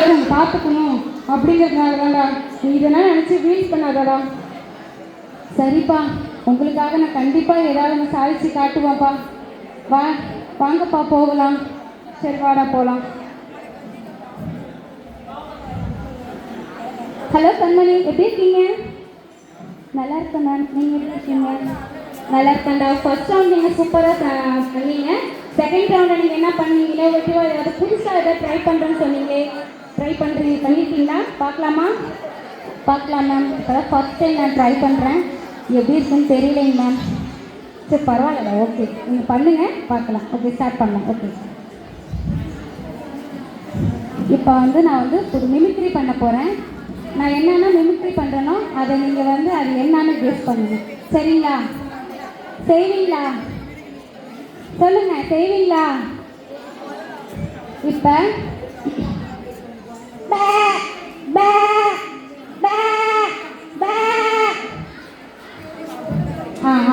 எல்லாரும் பார்த்துக்கணும் அப்படிங்கிறதுனால தான்டா. நீ இதெல்லாம் நினச்சி வீல் பண்ணாதடா. சரிப்பா, உங்களுக்காக நான் கண்டிப்பாக ஏதாவது நான் சாதிச்சு காட்டுவாப்பா. வாங்கப்பா போகலாம். சரி வாடா போகலாம். ஹலோ கண்மணி, எப்படி இருக்கீங்க? நல்லா இருக்கேன் மேம். நீங்கள் எப்படி இருக்கீங்க? நல்லா இருக்கேன்டா. ஃபர்ஸ்ட் ரவுண்ட் நீங்கள் சூப்பராக பண்ணீங்க. செகண்ட் ரவுண்டில் நீங்கள் என்ன பண்ணீங்களோ ஓகேவா, ஏதாவது புதுசாக எதாவது ட்ரை பண்ணுறேன்னு சொன்னீங்க. பண்ணியிருக்கீங்களா? பார்க்கலாம் மேம். இப்போ தான் ஃபர்ஸ்ட் டைம் நான் ட்ரை பண்ணுறேன். எப்படி இருக்குன்னு தெரியலைங்க மேம். சரி பரவாயில்ல, ஓகே நீங்கள் பண்ணுங்கள், பார்க்கலாம். ஓகே ஸ்டார்ட் பண்ணலாம். ஓகே, இப்போ நான் ஒரு மிமிக்ரி பண்ண போகிறேன். நான் என்னென்ன மிமிக்ரி பண்ணுறேனோ அதை நீங்கள் அது என்னன்னு கெஸ் பண்ணுங்க. சரிங்களா? செய்வீங்களா? சொல்லுங்கள், செய்வீங்களா? இப்போ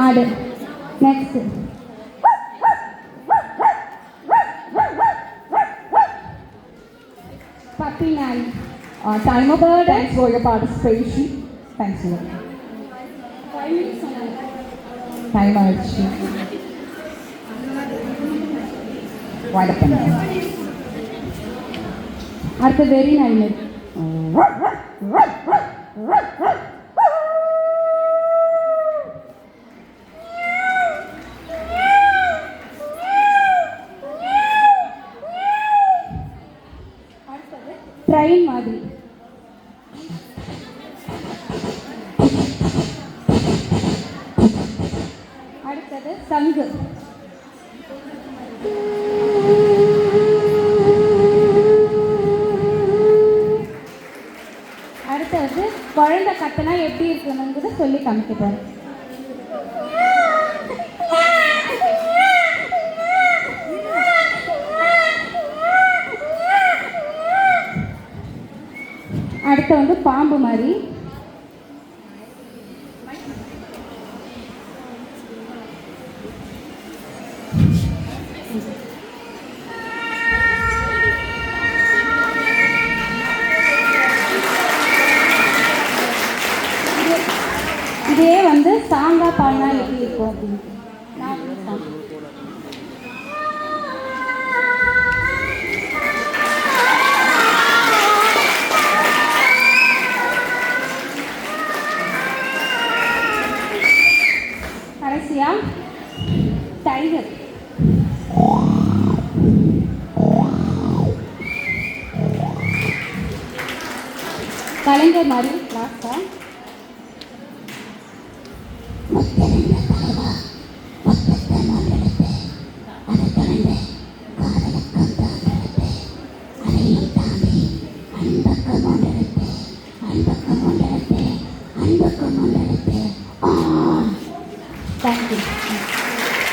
ஆடு. நெக்ஸ்ட் puppy நாய். Time up. Thanks for your participation. Thanks for your 5 minutes. time ஆயிடுச்சு. வாடப்ப அடுத்த வெரி நாய். ட்ரெயின் மாதிரி. அடுத்தது சங்கு. அடுத்தது குழந்தை கத்தனா எப்படி இருக்கணுங்கிறத சொல்லி காமிக்க போறேன். அடுத்து பாம்பு மாதிரி. இதே சாங்கா பாடினா எப்படி இருக்கும் அப்படின்னு கடைசியா டைகர். கலைஞர் மாதிரி லாஸ்டா Thank you.